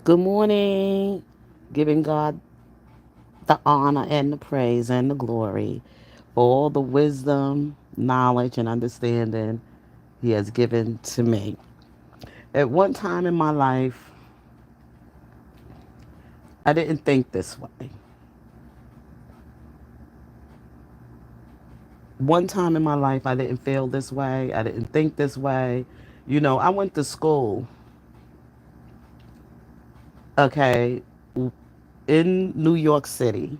Good morning. Giving God the honor and the praise and the glory for all the wisdom, knowledge, and understanding He has given to me. At one time in my life, I didn't think this way. One time in my life, I didn't feel this way. I didn't think this way. I went to school, okay, in New York City,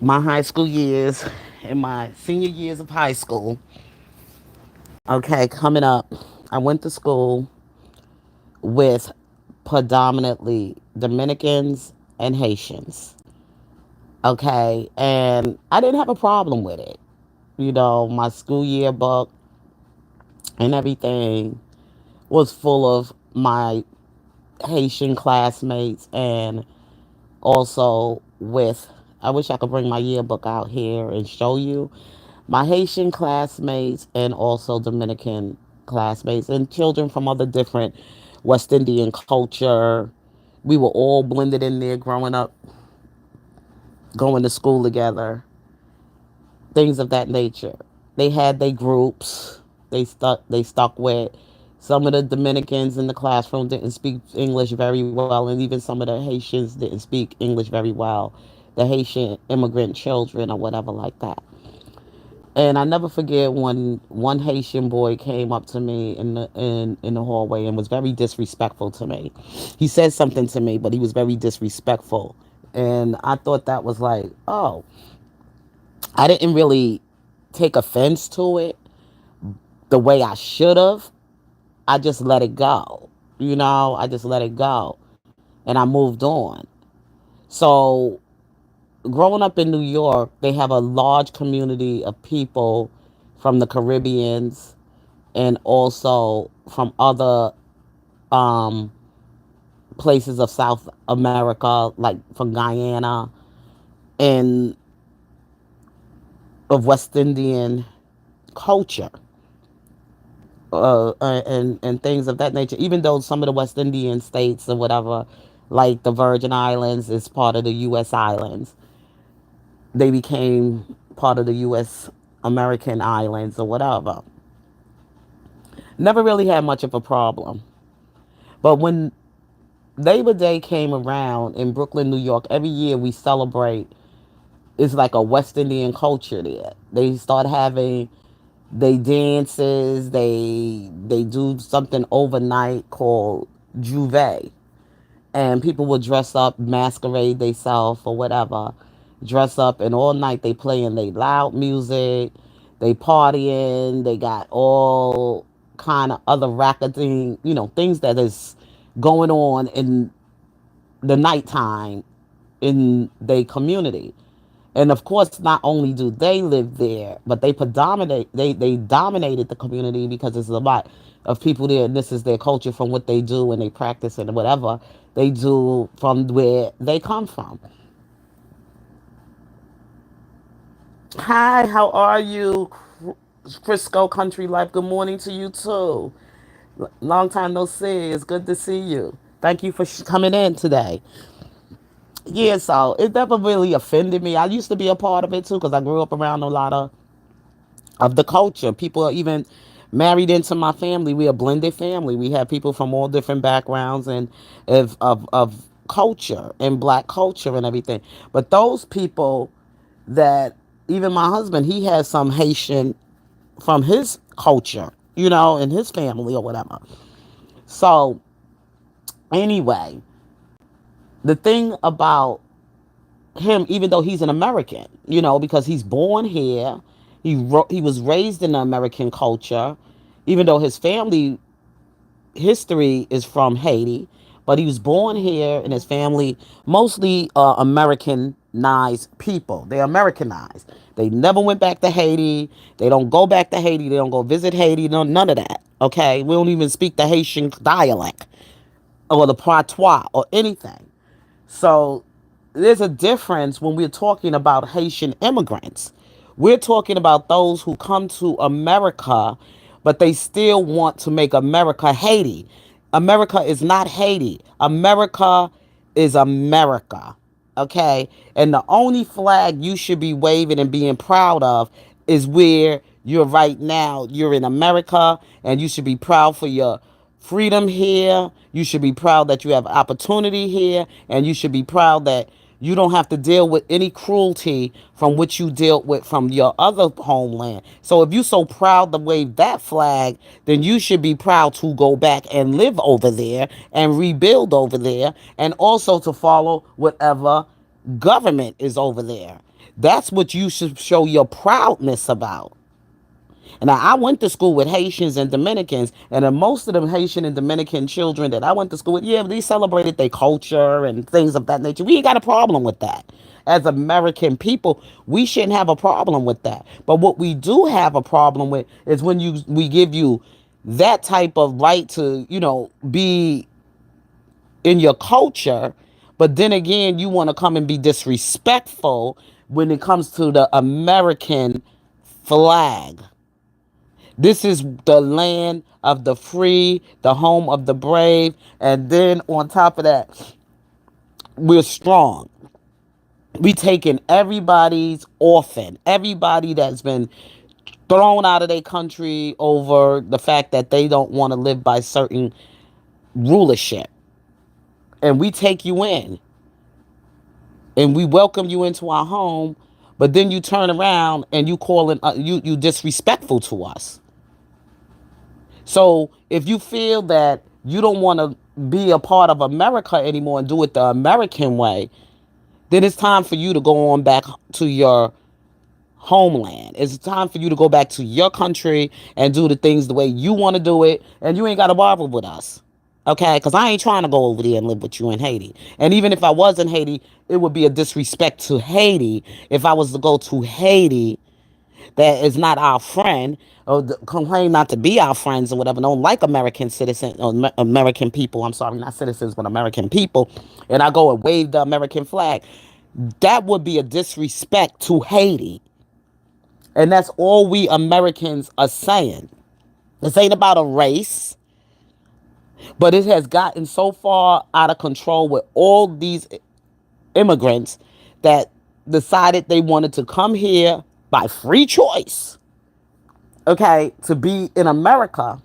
my high school years and my senior years of high school. Okay, coming up, I went to school with predominantly Dominicans and Haitians. Okay, and I didn't have a problem with it. My school yearbook and everything was full of my Haitian classmates and also with, I wish I could bring my yearbook out here and show you my Haitian classmates and also Dominican classmates and children from other different West Indian culture. We were all blended in there growing up, going to school together, things of that nature. They had their groups. They stuck with some of the Dominicans in the classroom didn't speak English very well, and even some of the Haitians didn't speak English very well. The Haitian immigrant children or whatever like that. And I never forget when one Haitian boy came up to me in the hallway and was very disrespectful to me. He said something to me, but he was very disrespectful. And I thought that was like, oh, I didn't really take offense to it the way I should have. I just let it go. I just let it go and I moved on. So, growing up in New York, they have a large community of people from the Caribbeans and also from other um, places of South America, like from Guyana and of West Indian culture. And things of that nature. Even though some of the West Indian states or whatever, like the Virgin Islands, is part of the U.S. islands, they became part of the U.S. American islands or whatever. Never really had much of a problem. But when Labor Day came around in Brooklyn, New York, every year we celebrate. It's like a West Indian culture there. They start having they dances. They do something overnight called Juve, and people will dress up, masquerade themselves or whatever, dress up, and all night they playing they loud music, they partying, they got all kind of other racketing, things that is going on in the nighttime in their community. And of course, not only do they live there, but they dominated the community because there's a lot of people there, and this is their culture from what they do and they practice and whatever they do from where they come from. Hi, how are you, Frisco Country Life? Good morning to you too. Long time no see. It's good to see you. Thank you for coming in today. Yeah, so it never really offended me. I used to be a part of it too because I grew up around a lot of the culture. People are even married into my family. We are a blended family. We have people from all different backgrounds and of culture and black culture and everything. But those people that even my husband, he has some Haitian from his culture, in his family or whatever. So anyway, the thing about him, even though he's an American, because he's born here, he was raised in the American culture, even though his family history is from Haiti, but he was born here and his family mostly Americanized people. They're Americanized. They never went back to Haiti. They don't go back to Haiti. They don't go visit Haiti. No, none of that. Okay, we don't even speak the Haitian dialect or the patois or anything. So there's a difference when we're talking about Haitian immigrants. We're talking about those who come to America, but they still want to make America Haiti. America is not Haiti. America is America. Okay? And the only flag you should be waving and being proud of is where you're right now. You're in America, and you should be proud for your freedom here. You should be proud that you have opportunity here, and you should be proud that you don't have to deal with any cruelty from which you dealt with from your other homeland. So if you're so proud to wave that flag, then you should be proud to go back and live over there and rebuild over there, and also to follow whatever government is over there. That's what you should show your proudness about. And I went to school with Haitians and Dominicans, and most of them Haitian and Dominican children that I went to school with, yeah, they celebrated their culture and things of that nature. We ain't got a problem with that. As American people, we shouldn't have a problem with that. But what we do have a problem with is when we give you that type of right to, be in your culture, but then again, you want to come and be disrespectful when it comes to the American flag. This is the land of the free, the home of the brave. And then on top of that, we're strong. We taking everybody's orphan, everybody that's been thrown out of their country over the fact that they don't want to live by certain rulership. And we take you in and we welcome you into our home, but then you turn around and you calling you disrespectful to us. So if you feel that you don't want to be a part of America anymore and do it the American way, then it's time for you to go on back to your homeland. It's time for you to go back to your country and do the things the way you want to do it, and you ain't got to bother with us. Okay? Because I ain't trying to go over there and live with you in Haiti. And even if I was in Haiti, it would be a disrespect to Haiti if I was to go to Haiti that is not our friend, or complain not to be our friends or whatever, don't like American citizens or American people. I'm sorry, not citizens, but American people. And I go and wave the American flag. That would be a disrespect to Haiti. And that's all we Americans are saying. This ain't about a race, but it has gotten so far out of control with all these immigrants that decided they wanted to come here by free choice, okay, to be in America.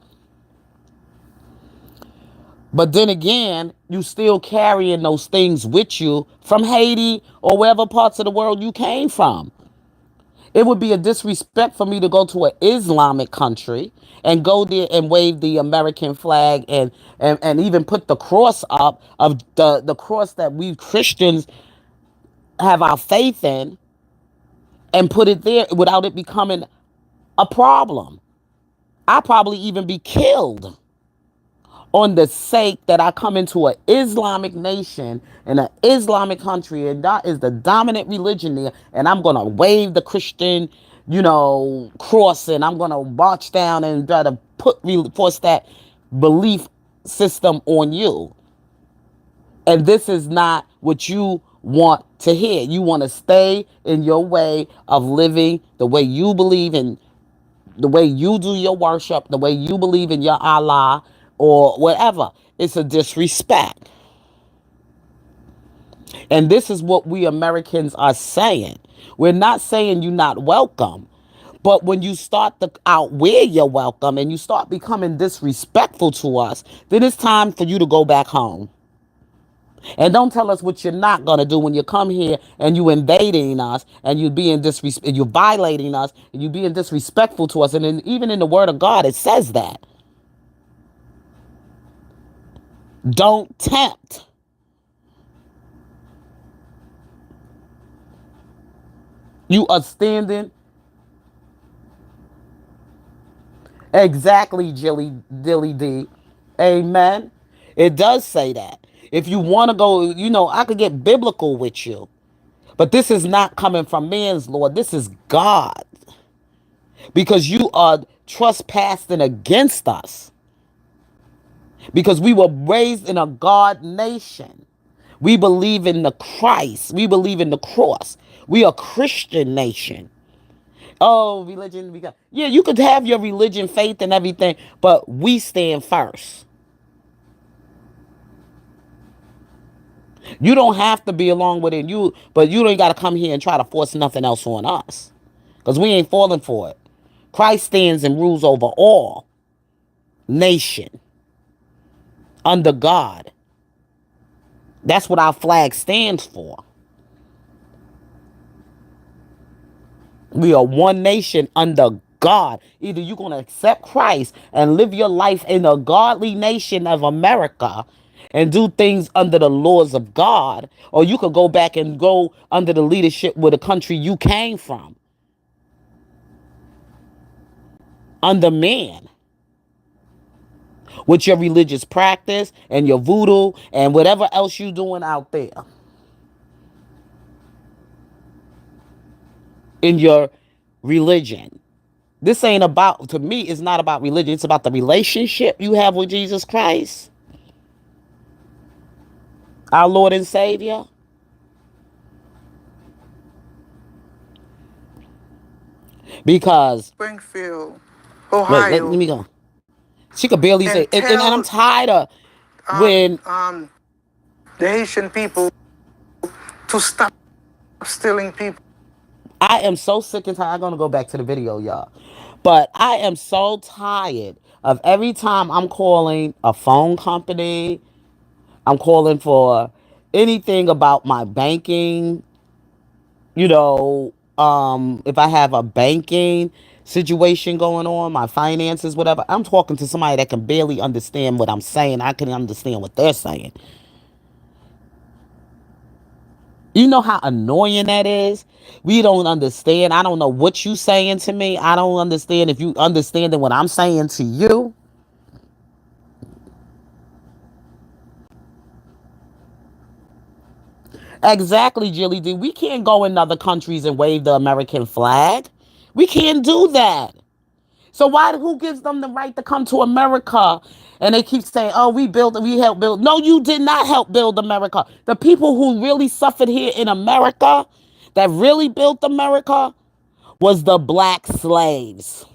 But then again, you still carrying those things with you from Haiti or wherever parts of the world you came from. It would be a disrespect for me to go to an Islamic country and go there and wave the American flag and even put the cross up of the cross that we Christians have our faith in, and put it there without it becoming a problem. I'd probably even be killed on the sake that I come into an Islamic nation in an Islamic country, and that is the dominant religion there, and I'm gonna wave the Christian, cross, and I'm gonna march down and try to force that belief system on you. And this is not what you want to hear. You want to stay in your way of living, the way you believe in, the way you do your worship, the way you believe in your Allah or whatever. It's a disrespect. And this is what we Americans are saying. We're not saying you're not welcome. But when you start to outwear your welcome and you start becoming disrespectful to us, then it's time for you to go back home. And don't tell us what you're not going to do when you come here and you invading us and you being you're violating us and you being disrespectful to us. And even in the word of God, it says that. Don't tempt. You are standing. Exactly, Dilly D. Amen. It does say that. If you want to go, I could get biblical with you. But this is not coming from man's Lord. This is God. Because you are trespassing against us. Because we were raised in a God nation. We believe in the Christ. We believe in the cross. We are a Christian nation. Oh, religion. Yeah, you could have your religion, faith, and everything, but we stand first. You don't have to be along with it. But you don't got to come here and try to force nothing else on us, because we ain't falling for it. Christ stands and rules over all nation under God. That's what our flag stands for. We are one nation under God. Either you're going to accept Christ and live your life in a godly nation of America and do things under the laws of God, or you could go back and go under the leadership with the country you came from, under man, with your religious practice and your voodoo and whatever else you doing out there in your religion. This ain't about, to me, it's not about religion. It's about the relationship you have with Jesus Christ, our Lord and Savior. Because, Springfield, wait, let Ohio, me go. She could barely say, and and I'm tell tired of when the Haitian people to stop stealing people. I am so sick and tired. I'm going to go back to the video, y'all. But I am so tired of every time I'm calling a phone company, I'm calling for anything about my banking, if I have a banking situation going on, my finances, whatever, I'm talking to somebody that can barely understand what I'm saying. I can understand what they're saying. You know how annoying that is? We don't understand. I don't know what you saying to me. I don't understand if you understanding what I'm saying to you. Exactly, Jilly D. We can't go in other countries and wave the American flag. We can't do that. So who gives them the right to come to America? And they keep saying, "Oh, we helped build." No, you did not help build America. The people who really suffered here in America, that really built America, was the black slaves.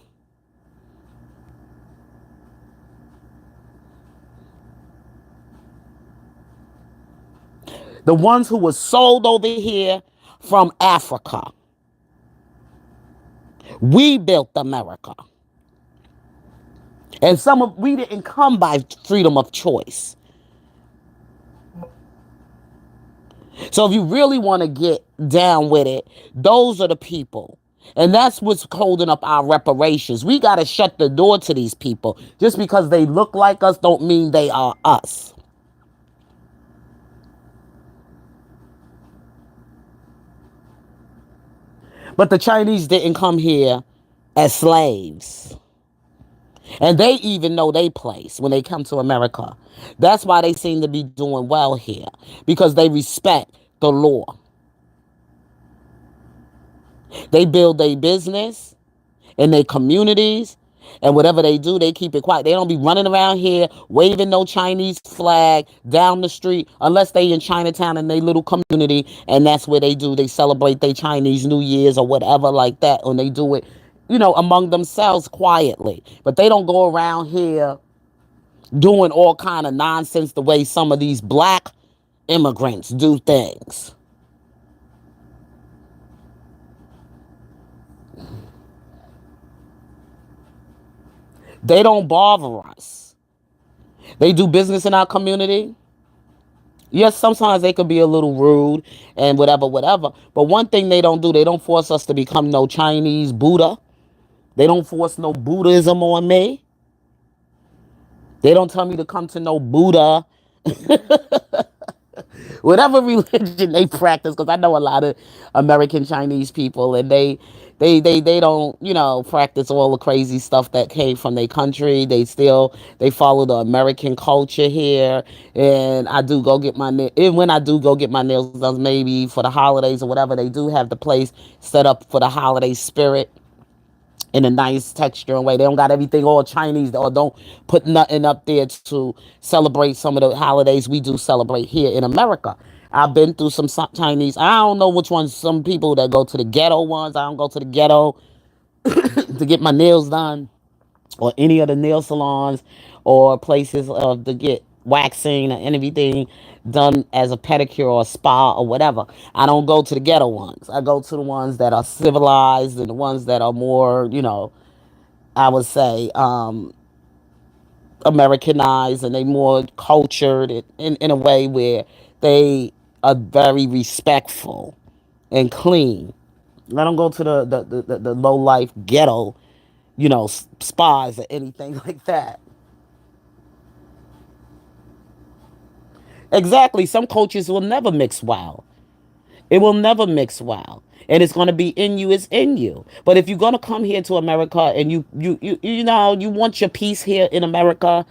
The ones who were sold over here from Africa. We built America. And we didn't come by freedom of choice. So if you really want to get down with it, those are the people. And that's what's holding up our reparations. We got to shut the door to these people. Just because they look like us don't mean they are us. But the Chinese didn't come here as slaves. And they even know their place when they come to America. That's why they seem to be doing well here, because they respect the law. They build their business in their communities, and whatever they do, they keep it quiet. They don't be running around here waving no Chinese flag down the street unless they in Chinatown in their little community, and that's where they do. They celebrate their Chinese New Year's or whatever like that, and they do it, among themselves quietly. But they don't go around here doing all kind of nonsense the way some of these black immigrants do things. They don't bother us. They do business in our community. Yes, sometimes they could be a little rude and whatever, whatever. But one thing they don't do, they don't force us to become no Chinese Buddha. They don't force no Buddhism on me. They don't tell me to come to no Buddha. Whatever religion they practice, because I know a lot of American Chinese people, and they don't practice all the crazy stuff that came from their country. They follow the American culture here. And I do go get and when I do go get my nails done, maybe for the holidays or whatever, they do have the place set up for the holiday spirit in a nice texture and way. They don't got everything all Chinese, or don't put nothing up there to celebrate some of the holidays we do celebrate here in America. I've been through some Chinese. I don't know which ones. Some people that go to the ghetto ones. I don't go to the ghetto to get my nails done, or any of the nail salons or places to get waxing or anything done as a pedicure or a spa or whatever. I don't go to the ghetto ones. I go to the ones that are civilized and the ones that are more, I would say, Americanized, and they more cultured in a way where they are very respectful and clean. I don't go to the low life ghetto, spas or anything like that. Exactly. Some cultures will never mix well. It will never mix well. And it's going to be in you, it's in you. But if you're going to come here to America and you want your peace here in America,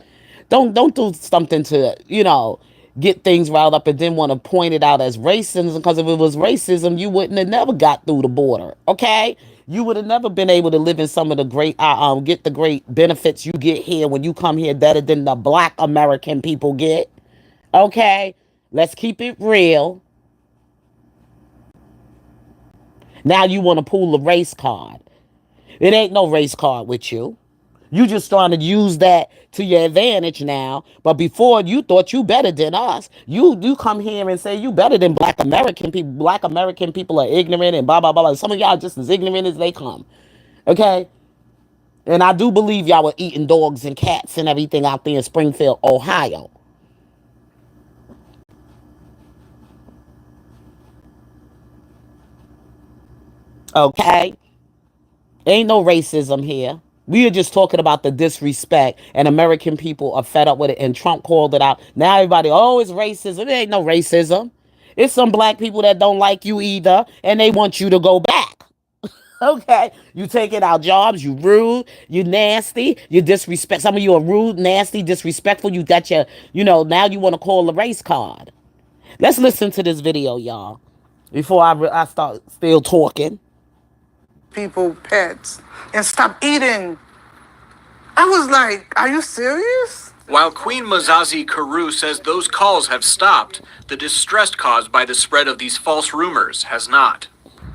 don't do something to, get things riled up and then want to point it out as racism, because if it was racism, you wouldn't have never got through the border. Okay? You would have never been able to live in some of the great get the great benefits you get here when you come here better than the black American people get. Okay? Let's keep it real. Now you want to pull the race card. It ain't no race card with you. You just trying to use that to your advantage now. But before, you thought you better than us. You come here and say you better than black American people. Black American people are ignorant and blah blah blah. Some of y'all just as ignorant as they come. Okay? And I do believe y'all were eating dogs and cats and everything out there in Springfield, Ohio. Okay? Ain't no racism here. We are just talking about the disrespect, and American people are fed up with it. And Trump called it out. Now everybody, oh, it's racism. It ain't no racism. It's some black people that don't like you either, and they want you to go back. Okay, you taking our jobs. You rude. You nasty. You disrespect. Some of you are rude, nasty, disrespectful. You got your, now you want to call the race card. Let's listen to this video, y'all, before I start still talking. people pets and stop eating. I was like, are you serious? While Queen Mazazi Karu says those calls have stopped, the distress caused by the spread of these false rumors has not.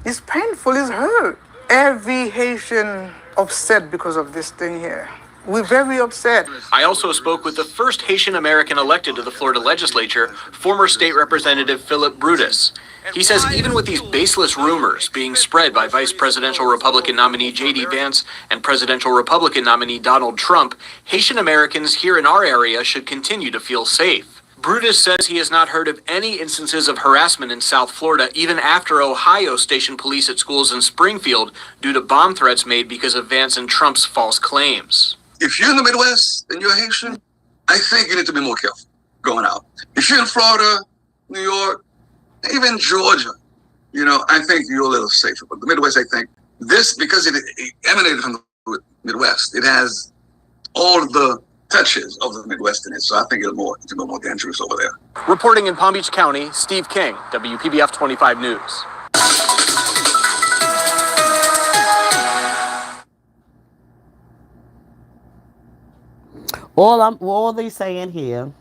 It's painful, it's hurt. Every Haitian upset because of this thing here. We're very upset. I also spoke with the first Haitian American elected to the Florida legislature, former state representative Philip Brutus. He says even with these baseless rumors being spread by Vice Presidential Republican nominee J.D. Vance and Presidential Republican nominee Donald Trump, Haitian Americans here in our area should continue to feel safe. Brutus says he has not heard of any instances of harassment in South Florida, even after Ohio stationed police at schools in Springfield due to bomb threats made because of Vance and Trump's false claims. If you're in the Midwest and you're Haitian, I think you need to be more careful going out. If you're in Florida, New York, even Georgia, I think you're a little safer. But the Midwest, I think this, because it emanated from the Midwest, it has all the touches of the Midwest in it. So I think it's a little more dangerous over there. Reporting in Palm Beach County, Steve King, WPBF 25 News. All they saying here,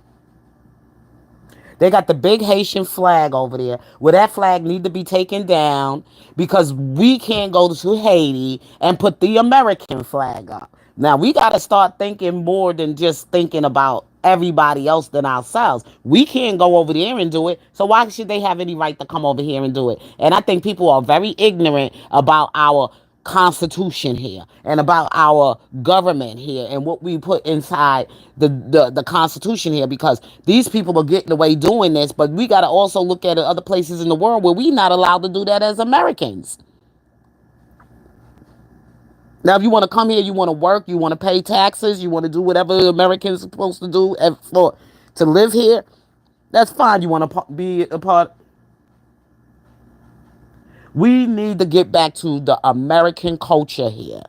they got the big Haitian flag over there. Well, that flag need to be taken down because we can't go to Haiti and put the American flag up. Now, we got to start thinking more than just thinking about everybody else than ourselves. We can't go over there and do it. So why should they have any right to come over here and do it? And I think people are very ignorant about our constitution here and about our government here and what we put inside the constitution here, because these people are getting away doing this, but we got to also look at other places in the world where we not allowed to do that as Americans. Now, if you want to come here, you want to work, you want to pay taxes, you want to do whatever Americans are supposed to do to live here, that's fine. You want to be a part. We need to get back to the American culture here.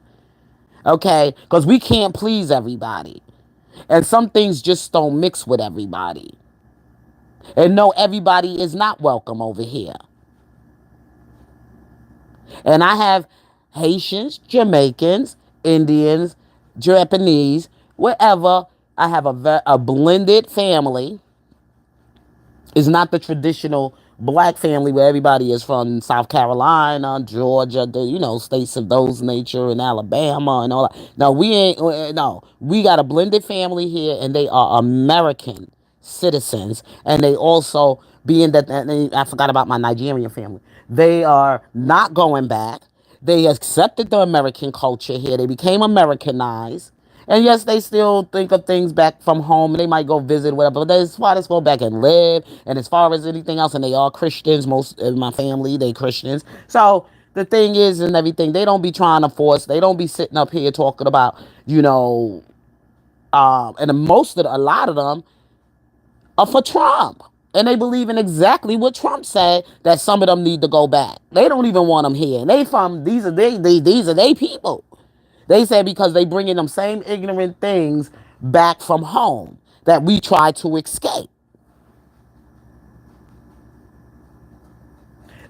Okay? Because we can't please everybody. And some things just don't mix with everybody. And no, everybody is not welcome over here. And I have Haitians, Jamaicans, Indians, Japanese, wherever. I have a blended family. It's not the traditional black family where everybody is from South Carolina, Georgia, states of those nature, and Alabama and all that. No, we ain't. No, we got a blended family here, and they are American citizens, and they also, being that, and I forgot about my Nigerian family, they are not going back. They accepted the American culture here. They became Americanized. And yes, they still think of things back from home, and they might go visit, whatever. But as far as go back and live, and as far as anything else, and they are Christians. Most of my family, they Christians. So the thing is, and everything, they don't be trying to force. They don't be sitting up here talking about, and a lot of them are for Trump. And they believe in exactly what Trump said, that some of them need to go back. They don't even want them here. And these are they people. They say because they bring in them same ignorant things back from home that we try to escape.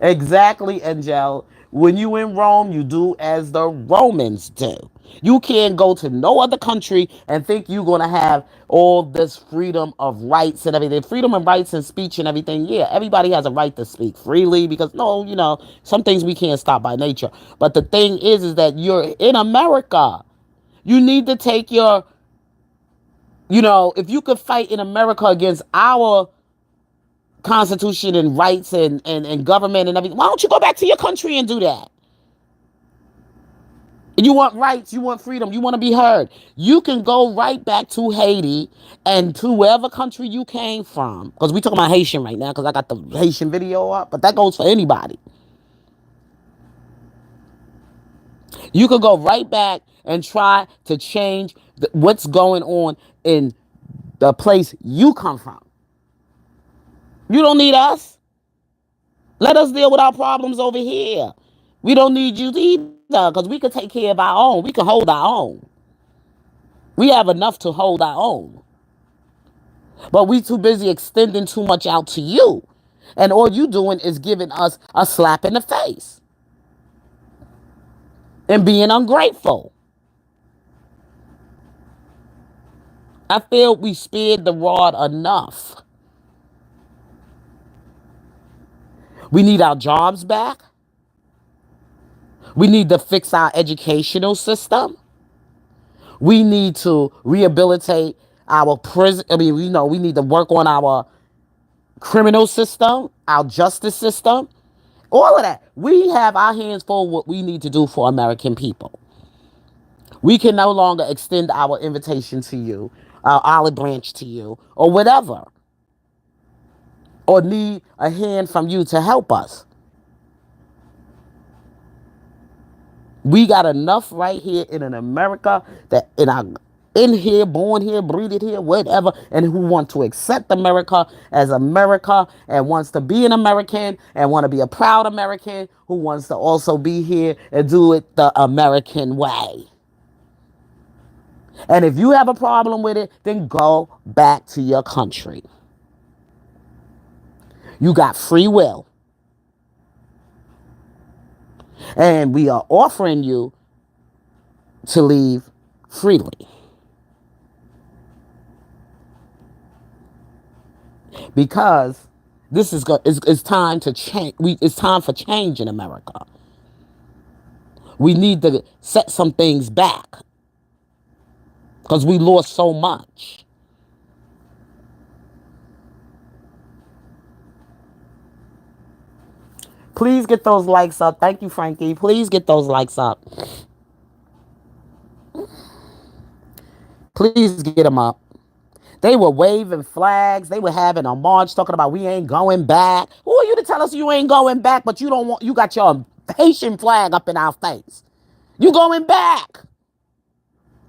Exactly, Angel. When you in Rome, you do as the Romans do. You can't go to no other country and think you're gonna have all this freedom of rights and everything. Freedom of rights and speech and everything. Yeah, everybody has a right to speak freely because no, some things we can't stop by nature. But the thing is that you're in America. You need to take if you could fight in America against our constitution and rights and government and everything, why don't you go back to your country and do that? You want rights, you want freedom, you want to be heard. You can go right back to Haiti and to wherever country you came from. Because we talking about Haitian right now, because I got the Haitian video up, but that goes for anybody. You could go right back and try to change what's going on in the place you come from. You don't need us. Let us deal with our problems over here. We don't need you either because we can take care of our own. We can hold our own. We have enough to hold our own. But we too busy extending too much out to you. And all you doing is giving us a slap in the face and being ungrateful. I feel we spared the rod enough. We need our jobs back. We need to fix our educational system. We need to rehabilitate our prison. I mean, we need to work on our criminal system, our justice system, all of that. We have our hands full what we need to do for American people. We can no longer extend our invitation to you, our olive branch to you, or whatever, or need a hand from you to help us. We got enough right here in an America that in here, born here, breathed here, whatever, and who want to accept America as America and wants to be an American and want to be a proud American who wants to also be here and do it the American way. And if you have a problem with it, then go back to your country. You got free will. And we are offering you to leave freely. Because this is it's time to change. It's time for change in America. We need to set some things back because we lost so much. Please get those likes up. Thank you, Frankie. Please get those likes up. Please get them up. They were waving flags. They were having a march talking about we ain't going back. Who are you to tell us you ain't going back, but you got your Haitian flag up in our face? You going back.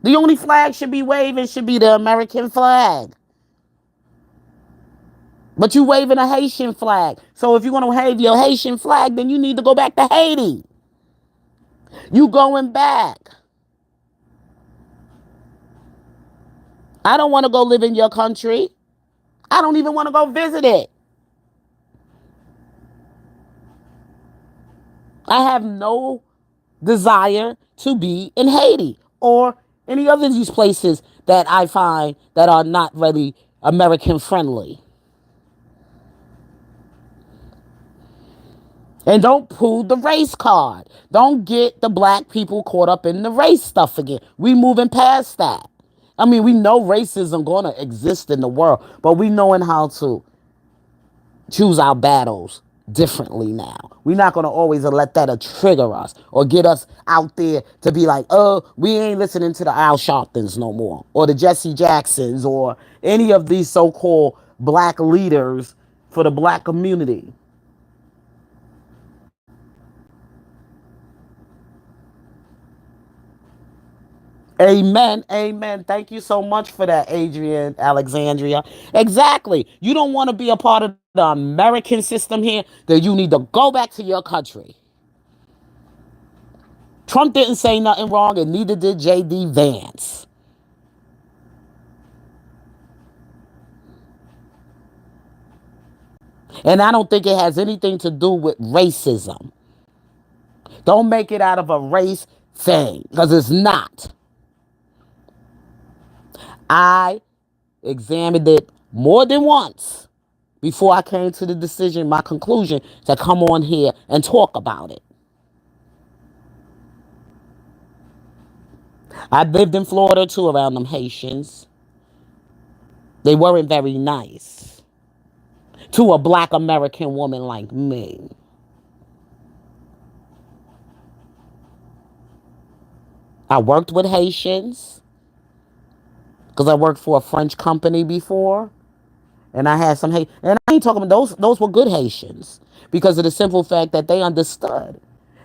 The only flag should be waving should be the American flag. But you waving a Haitian flag. So if you're going to wave your Haitian flag, then you need to go back to Haiti. You going back. I don't want to go live in your country. I don't even want to go visit it. I have no desire to be in Haiti or any other of these places that I find that are not really American friendly. And don't pull the race card. Don't get the black people caught up in the race stuff again. We moving past that. I mean, we know racism gonna exist in the world, but we knowing how to choose our battles differently now. We're not gonna always let that trigger us or get us out there to be like, oh, we ain't listening to the Al Sharptons no more, or the Jesse Jacksons, or any of these so-called black leaders for the black community. Amen. Amen. Thank you so much for that, Adrian Alexandria. Exactly. You don't want to be a part of the American system here, then you need to go back to your country. Trump didn't say nothing wrong, and neither did J.D. Vance. And I don't think it has anything to do with racism. Don't make it out of a race thing, because it's not. I examined it more than once before I came to the decision, my conclusion, to come on here and talk about it. I lived in Florida too around them Haitians. They weren't very nice to a black American woman like me. I worked with Haitians because I worked for a French company before, and I had some hate. And I ain't talking about those. Those were good Haitians because of the simple fact that they understood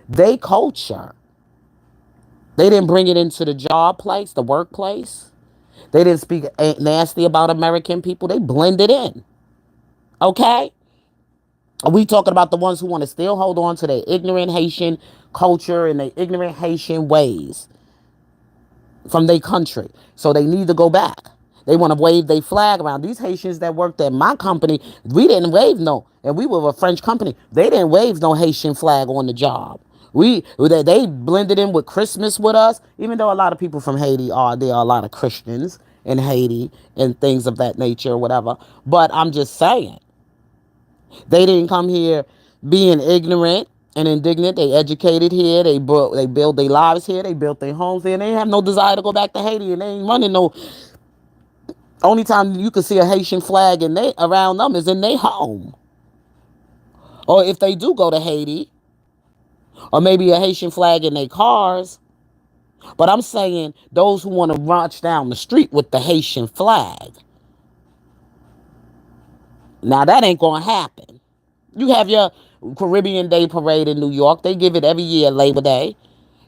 they culture. They didn't bring it into the job place, the workplace. They didn't speak nasty about American people. They blended in. Okay? Are we talking about the ones who want to still hold on to their ignorant Haitian culture and their ignorant Haitian ways from their country? So they need to go back. They want to wave their flag around. These Haitians that worked at my company, we didn't wave no, and we were a French company. They didn't wave no Haitian flag on the job. They blended in with Christmas with us, even though a lot of people from Haiti there are a lot of Christians in Haiti and things of that nature or whatever. But I'm just saying, they didn't come here being ignorant and indignant. They educated here. They built their lives here. They built their homes here. And they have no desire to go back to Haiti. And they ain't running no. Only time you can see a Haitian flag and they around them is in their home. Or if they do go to Haiti, or maybe a Haitian flag in their cars. But I'm saying those who want to march down the street with the Haitian flag. Now that ain't gonna happen. You have your Caribbean Day Parade in New York. They give it every year, Labor Day.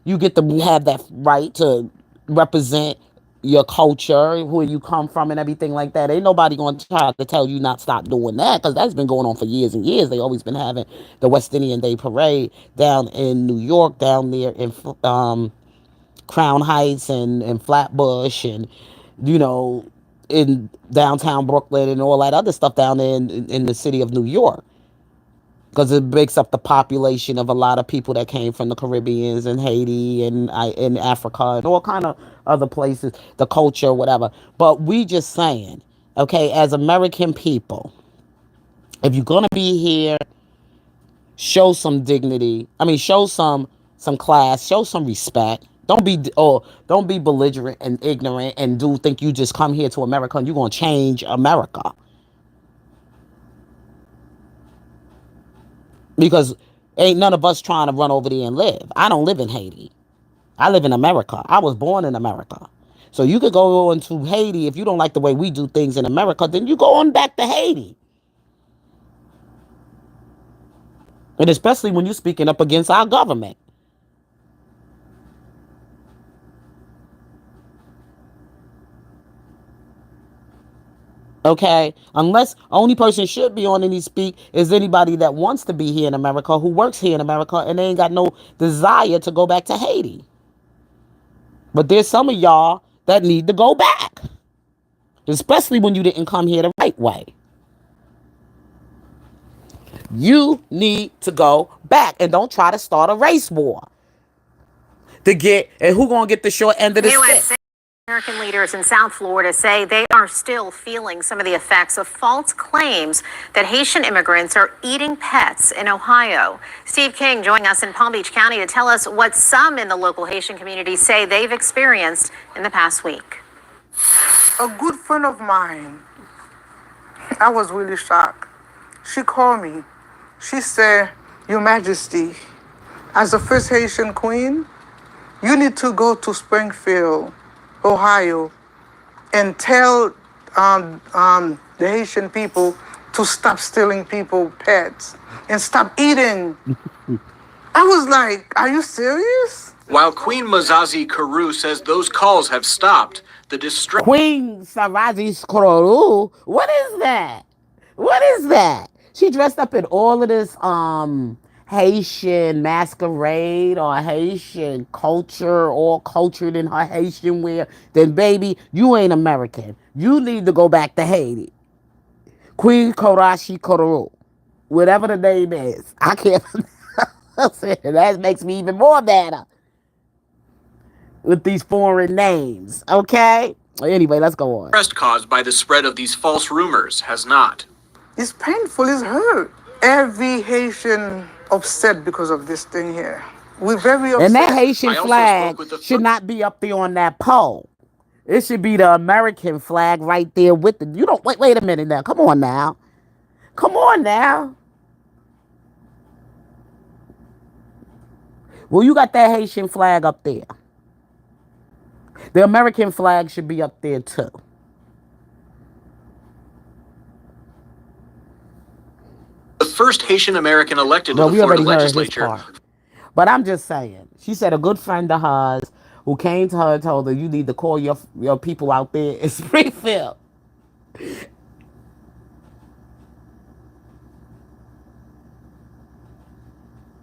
You get to have that right to represent your culture, where you come from, and everything like that. Ain't nobody going to try to tell you not stop doing that, because that's been going on for years and years. They always been having the West Indian Day Parade down in New York, down there in Crown Heights and Flatbush, and you know, in downtown Brooklyn and all that other stuff down there in the city of New York, because it breaks up the population of a lot of people that came from the Caribbeans and Haiti and in Africa and all kind of other places, the culture, whatever. But we just saying, okay, as American people, if you're gonna be here, show some dignity. I mean, show some class, show some respect. Don't be belligerent and ignorant and think you just come here to America and you're gonna change America. Because ain't none of us trying to run over there and live. I don't live in Haiti. I live in America. I was born in America. So you could go into Haiti. If you don't like the way we do things in America, then you go on back to Haiti. And especially when you're speaking up against our government. Okay? Unless only person should be on any speak is anybody that wants to be here in America, who works here in America, and they ain't got no desire to go back to Haiti. But there's some of y'all that need to go back. Especially when you didn't come here the right way. You need to go back and don't try to start a race war. And who gonna get the short end of the stick? American leaders in South Florida say they are still feeling some of the effects of false claims that Haitian immigrants are eating pets in Ohio. Steve King joining us in Palm Beach County to tell us what some in the local Haitian community say they've experienced in the past week. A good friend of mine, I was really shocked. She called me. She said, Your Majesty, as the first Haitian queen, you need to go to Springfield, Ohio, and tell the Haitian people to stop stealing people pets and stop eating. I was like, are you serious? While Queen Mazazi Karu says those calls have stopped, the distress. Queen Sarazi Skororu. What is that? What is that? She dressed up in all of this Haitian masquerade or Haitian culture, all cultured in her Haitian wear. Then baby, you ain't American. You need to go back to Haiti. Queen Korashi Kororu. Whatever the name is. I can't that makes me even more madder with these foreign names. Okay? Anyway, let's go on. Caused by the spread of these false rumors has not. It's painful, it's hurt. Every Haitian upset because of this thing here. We're very upset. And that Haitian flag should not be up there on that pole. It should be the American flag right there with the. You don't wait a minute now. Come on now. Come on now. Well, you got that Haitian flag up there. The American flag should be up there too. The first Haitian American elected to the Florida legislature. But I'm just saying. She said a good friend of hers who came to her and told her, you need to call your people out there in Springfield.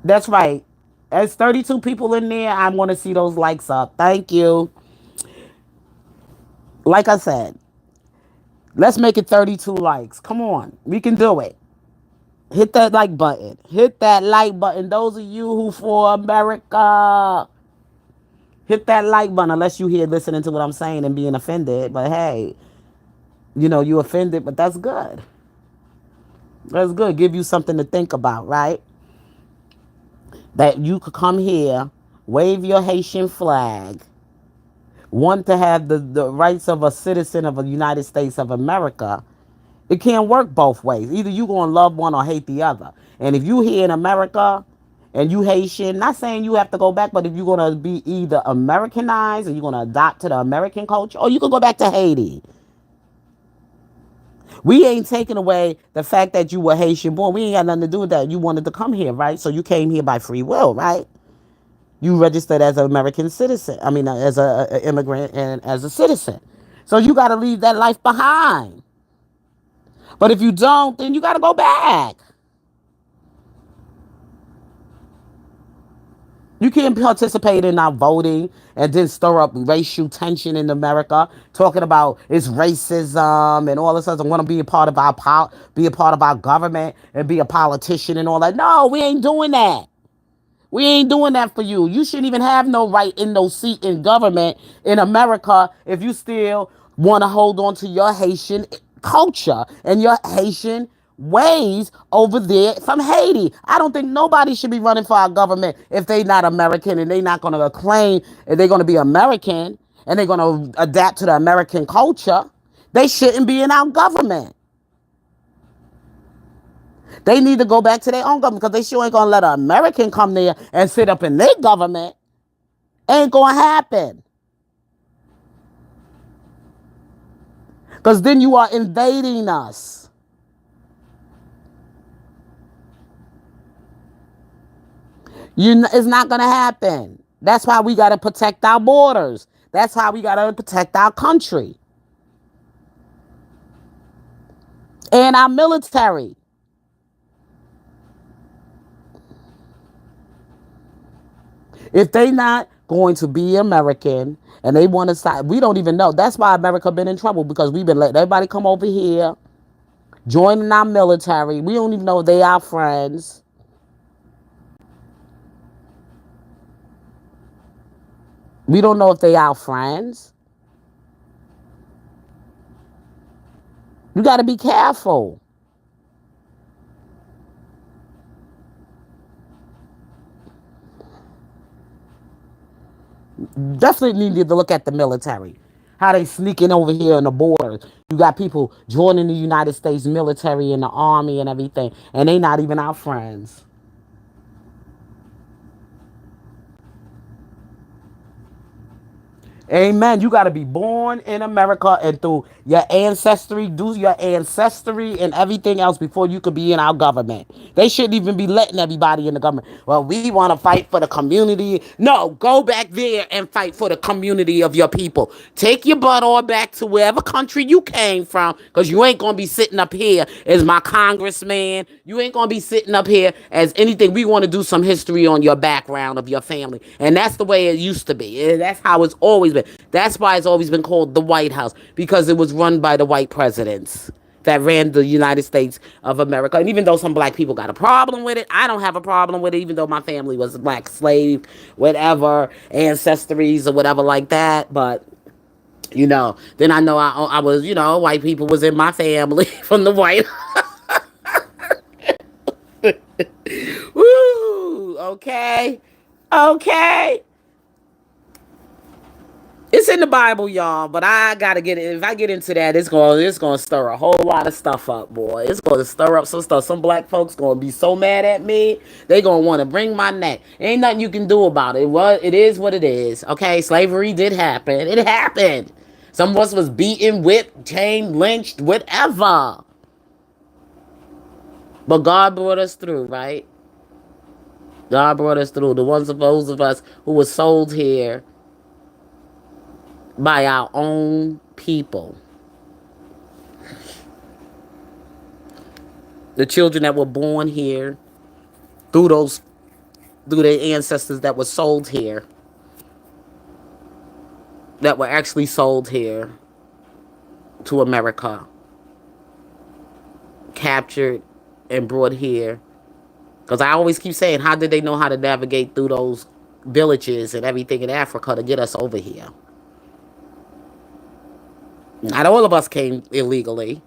That's right. There's 32 people in there. I want to see those likes up. Thank you. Like I said, let's make it 32 likes. Come on. We can do it. Hit that like button. Hit that like button. Those of you who for America, hit that like button unless you here listening to what I'm saying and being offended. But hey, you offended, but that's good. That's good. Give you something to think about, right? That you could come here, wave your Haitian flag, want to have the rights of a citizen of the United States of America. It can't work both ways. Either you going to love one or hate the other. And if you here in America and you Haitian, not saying you have to go back, but if you're going to be either Americanized or you're going to adopt to the American culture, or you can go back to Haiti. We ain't taking away the fact that you were Haitian born. We ain't got nothing to do with that. You wanted to come here, right? So you came here by free will, right? You registered as an American citizen. I mean, as an immigrant and as a citizen. So you got to leave that life behind. But if you don't, then you got to go back. You can't participate in our voting and then stir up racial tension in America, talking about it's racism and all this other. Want to be a part of our government and be a politician and all that. No, we ain't doing that. We ain't doing that for you. You shouldn't even have no right in no seat in government in America if you still want to hold on to your Haitian culture and your Haitian ways over there from Haiti. I don't think nobody should be running for our government if they not American and they not going to claim if they're going to be American and they're going to adapt to the American culture. They shouldn't be in our government. They need to go back to their own government because they sure ain't going to let an American come there and sit up in their government. Ain't going to happen. Because then you are invading us. It's not going to happen. That's why we got to protect our borders. That's how we got to protect our country. And our military. If they not going to be American and they want to side, we don't even know. That's why America been in trouble because we've been letting everybody come over here, joining our military. We don't even know if they are friends. We don't know if they are friends. You got to be careful. Definitely need to look at the military. How they sneaking over here on the border. You got people joining the United States military and the army and everything, and they not even our friends. Amen. You got to be born in America and through your ancestry, do your ancestry and everything else before you could be in our government. They shouldn't even be letting everybody in the government. Well, we want to fight for the community. No, go back there and fight for the community of your people. Take your butt on back to wherever country you came from, because you ain't going to be sitting up here as my congressman. You ain't going to be sitting up here as anything. We want to do some history on your background of your family. And that's the way it used to be. And that's how it's always been. That's why it's always been called the White House, because it was run by the white presidents that ran the United States of America. And even though some black people got a problem with it, I don't have a problem with it, even though my family was a black slave, whatever, ancestries or whatever like that. But then I know I was, white people was in my family from the white. Woo! Okay. Okay. It's in the Bible, y'all, but I gotta get it. If I get into that, it's gonna stir a whole lot of stuff up, boy. It's gonna stir up some stuff. Some black folks gonna be so mad at me. They gonna want to bring my neck. Ain't nothing you can do about it. It is what it is. Okay, slavery did happen. It happened. Some of us was beaten, whipped, chained, lynched, whatever. But God brought us through, right? God brought us through. Those of us who were sold here by our own people. The children that were born here through their ancestors that were sold here, that were actually sold here to America, captured and brought here. Because I always keep saying, how did they know how to navigate through those villages and everything in Africa to get us over here? Not all of us came illegally.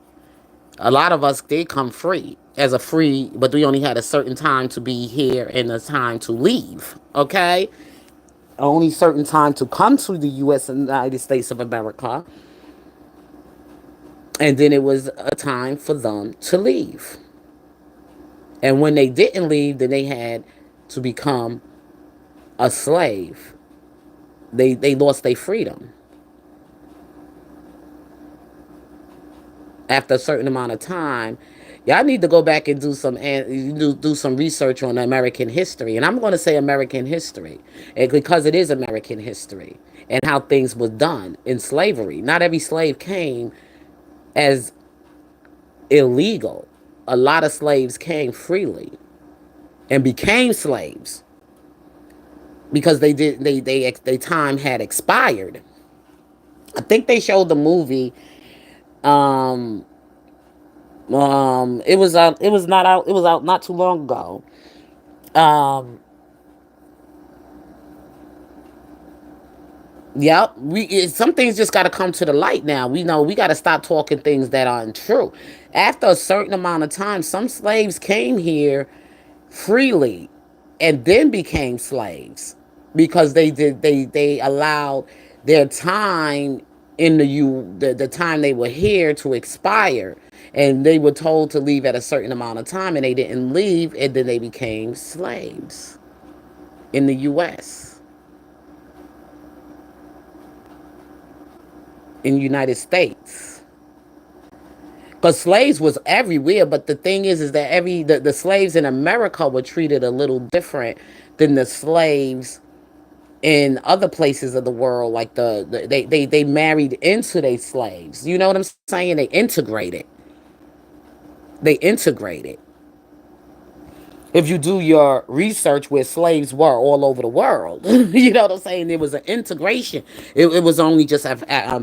A lot of us did come free, but we only had a certain time to be here and a time to leave. Okay? Only certain time to come to the U.S. and United States of America. And then it was a time for them to leave. And when they didn't leave, then they had to become a slave. They lost their freedom. After a certain amount of time, y'all need to go back and do some research on American history. And I'm going to say American history because it is American history and how things were done in slavery. Not every slave came as illegal. A lot of slaves came freely and became slaves because their time had expired. I think they showed the movie. It was out. It was not out. It was out not too long ago. Um, Yep, some things just got to come to the light now. We know we got to stop talking things that aren't true. After a certain amount of time, some slaves came here freely and then became slaves because they allowed their time in the time they were here to expire, and they were told to leave at a certain amount of time, and they didn't leave, and then they became slaves in the U.S. in the United States. Because slaves was everywhere, but the thing is that the slaves in America were treated a little different than the slaves in other places of the world. Like they married into their slaves. You know what I'm saying? They integrated. They integrated. If you do your research where slaves were all over the world, you know what I'm saying? There was an integration. It was only just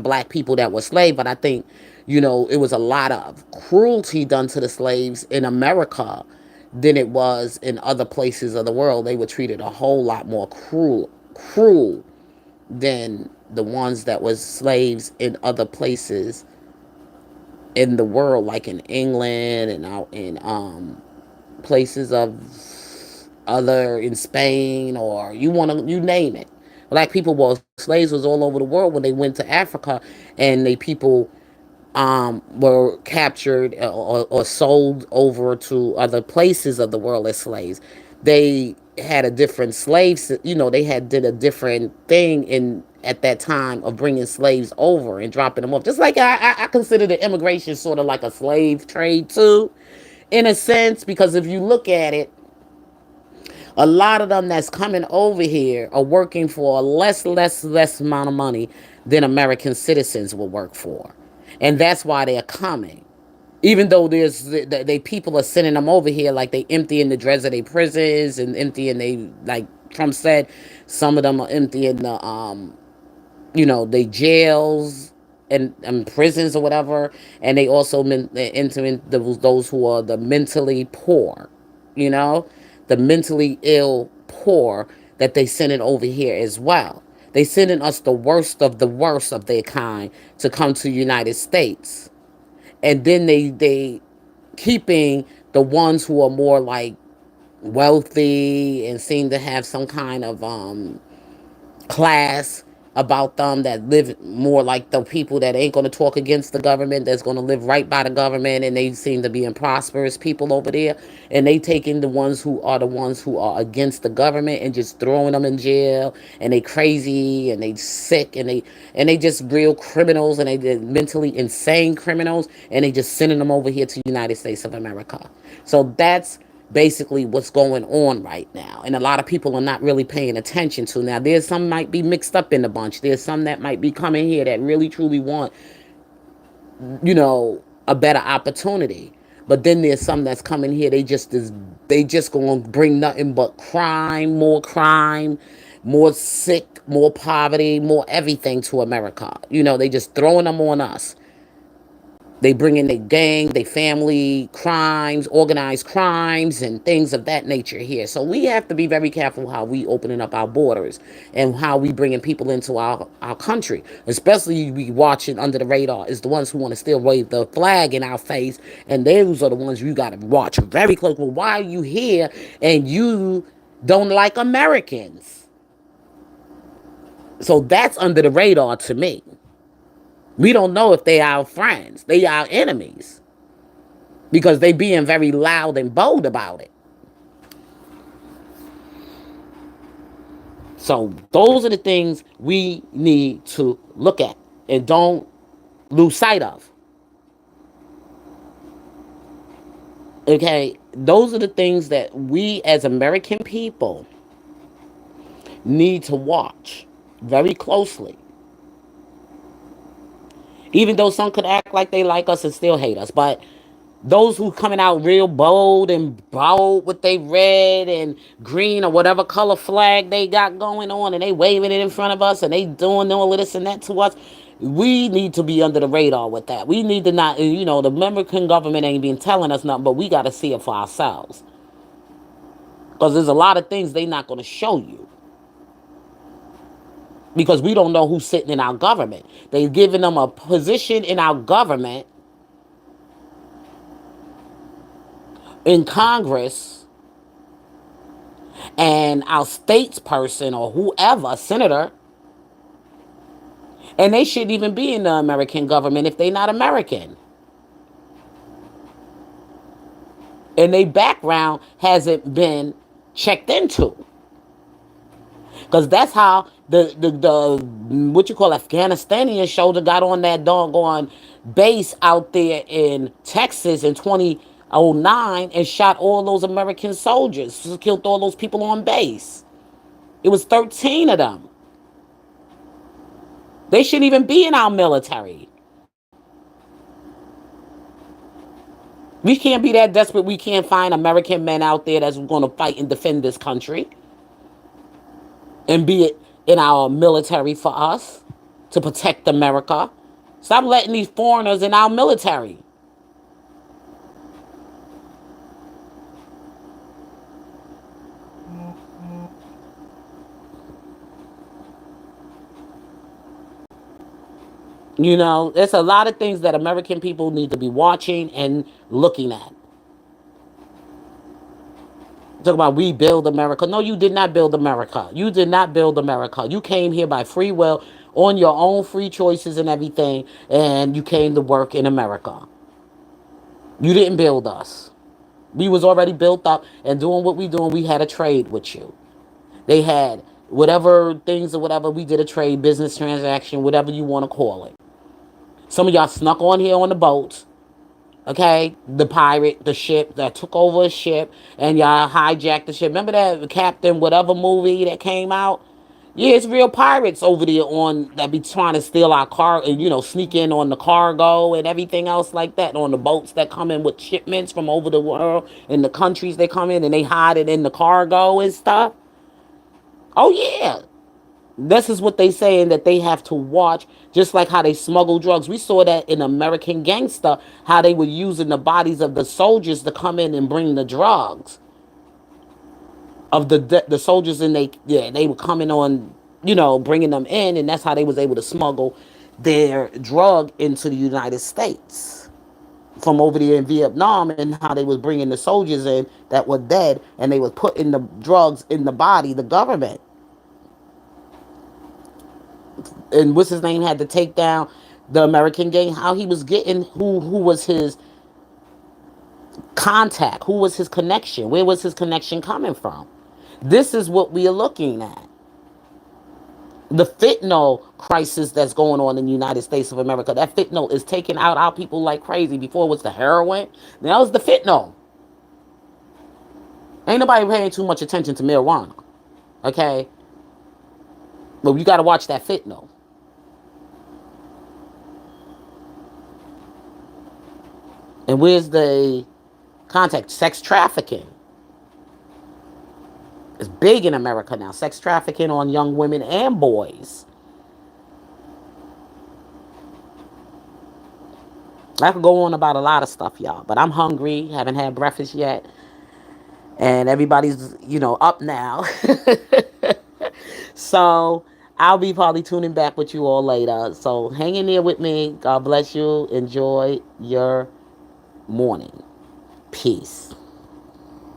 black people that were slaves, but I think, it was a lot of cruelty done to the slaves in America than it was in other places of the world. They were treated a whole lot more cruel than the ones that was slaves in other places in the world, like in England and out in places of other in Spain, or you name it. Black people were slaves was all over the world when they went to Africa, and they people were captured or sold over to other places of the world as slaves. They had a different slaves, they had did a different thing in at that time of bringing slaves over and dropping them off. Just like I consider the immigration sort of like a slave trade too, in a sense, because if you look at it, a lot of them that's coming over here are working for a less amount of money than American citizens will work for. And that's why they're coming. Even though they people are sending them over here, like they emptying the dregs of their prisons and emptying they, like Trump said, some of them are emptying the they jails and prisons or whatever, and they also enter in those who are the mentally poor, you know, the mentally ill poor that they sending over here as well. They sending us the worst of their kind to come to the United States, and then they keeping the ones who are more like wealthy and seem to have some kind of class about them, that live more like the people that ain't going to talk against the government, that's going to live right by the government, and they seem to be in prosperous people over there, and they taking the ones who are against the government and just throwing them in jail, and they crazy and they sick and they just real criminals, and they mentally insane criminals, and they just sending them over here to the United States of America. So that's basically what's going on right now, and a lot of people are not really paying attention to. Now there's some might be mixed up in the bunch, there's some that might be coming here that really truly want a better opportunity, but then there's some that's coming here, they just gonna bring nothing but crime, more sick, more poverty, more everything to America. They just throwing them on us. They bring in their gang, their family crimes, organized crimes, and things of that nature here. So we have to be very careful how we opening up our borders and how we bringing people into our country. Especially we watching under the radar is the ones who want to still wave the flag in our face, and those are the ones you got to watch very close. Well, why are you here and you don't like Americans? So that's under the radar to me. We don't know if they are our friends. They are our enemies. Because they being very loud and bold about it. So those are the things we need to look at and don't lose sight of. Okay? Those are the things that we as American people need to watch very closely. Even though some could act like they like us and still hate us. But those who coming out real bold with they red and green or whatever color flag they got going on, and they waving it in front of us, and they doing all of this and that to us, we need to be under the radar with that. We need to not, the American government ain't been telling us nothing, but we got to see it for ourselves. Because there's a lot of things they not going to show you. Because we don't know who's sitting in our government. They're giving them a position in our government, in Congress, and our statesperson or whoever, senator, and they shouldn't even be in the American government if they're not American. And their background hasn't been checked into. Because that's how the what you call Afghanistanian shoulder got on that doggone base out there in Texas in 2009 and shot all those American soldiers, killed all those people on base. It was 13 of them. They shouldn't even be in our military. We can't be that desperate. We can't find American men out there that's going to fight and defend this country and be it in our military for us to protect America. Stop letting these foreigners in our military. There's a lot of things that American people need to be watching and looking at. Talk about we build America. No, you did not build America. You did not build America. You came here by free will, on your own free choices and everything, and you came to work in America. You didn't build us. We was already built up and doing what we doing. We had a trade with you. They had whatever things or whatever. We did a trade, business transaction, whatever you want to call it. Some of y'all snuck on here on the boats. Okay, the pirate, the ship that took over a ship, and y'all hijacked the ship. Remember that Captain whatever movie that came out? Yeah, it's real pirates over there on that be trying to steal our car and sneak in on the cargo and everything else like that on the boats that come in with shipments from over the world and the countries they come in and they hide it in the cargo and stuff. Oh yeah, this is what they saying that they have to watch, just like how they smuggle drugs. We saw that in American Gangster, how they were using the bodies of the soldiers to come in and bring the drugs of the soldiers, and they were coming on, bringing them in, and that's how they was able to smuggle their drug into the United States from over there in Vietnam, and how they was bringing the soldiers in that were dead, and they was putting the drugs in the body, the government. And what's his name had to take down the American gang, how he was getting who was his contact, who was his connection, where was his connection coming from. This is what we are looking at. The fentanyl crisis that's going on in the United States of America. That fentanyl is taking out our people like crazy. Before it was the heroin, now it's the fentanyl. Ain't nobody paying too much attention to marijuana. Okay? But you gotta watch that fentanyl. And where's the contact? Sex trafficking. It's big in America now. Sex trafficking on young women and boys. I could go on about a lot of stuff, y'all. But I'm hungry. Haven't had breakfast yet. And everybody's, up now. So I'll be probably tuning back with you all later. So hang in there with me. God bless you. Enjoy your morning. Peace.